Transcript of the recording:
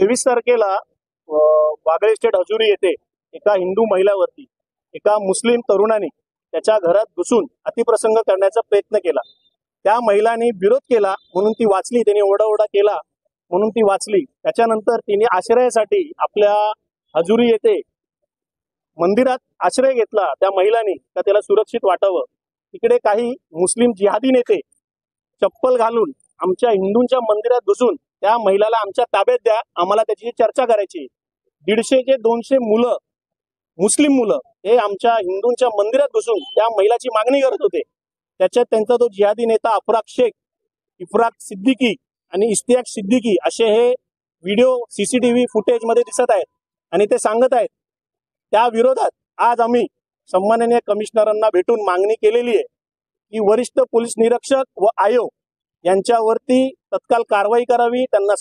23 तारखेला वागळे स्टेट हजुरी येथे एका हिंदू महिलावरती एका मुस्लिम तरुणाने त्याच्या घरात घुसून अतिप्रसंग करण्याचा प्रयत्न केला। त्या महिलांनी विरोध केला म्हणून ती वाचली, त्याने ओरडा केला म्हणून ती वाचली। त्याच्यानंतर तिने आश्रयासाठी आपल्या हजुरी येथे मंदिरात आश्रय घेतला त्या महिलांनी, का त्याला सुरक्षित वाटावं। तिकडे काही मुस्लिम जिहादी नेते चप्पल घालून आमच्या हिंदूंच्या मंदिरात घुसून त्या महिलाला आमच्या ताब्यात द्या, आम्हाला त्याची चर्चा करायची। 150 ते 200 मुलं, मुस्लिम मुलं हे आमच्या हिंदूंच्या मंदिरात घुसून त्या महिलाची मागणी करत होते। त्याच्यात त्यांचा तो जिहादी नेता अफराक शेख, इफ्राक सिद्दीकी आणि इश्तियाक सिद्दीकी असे हे व्हिडिओ सीसीटीव्ही फुटेज मध्ये दिसत आहेत आणि ते सांगत आहेत। त्या विरोधात आज आम्ही सन्माननीय कमिशनरांना भेटून मागणी केलेली आहे की वरिष्ठ पोलीस निरीक्षक व आयोग यांच्यावरती तत्काळ कारवाई करावी, त्यांना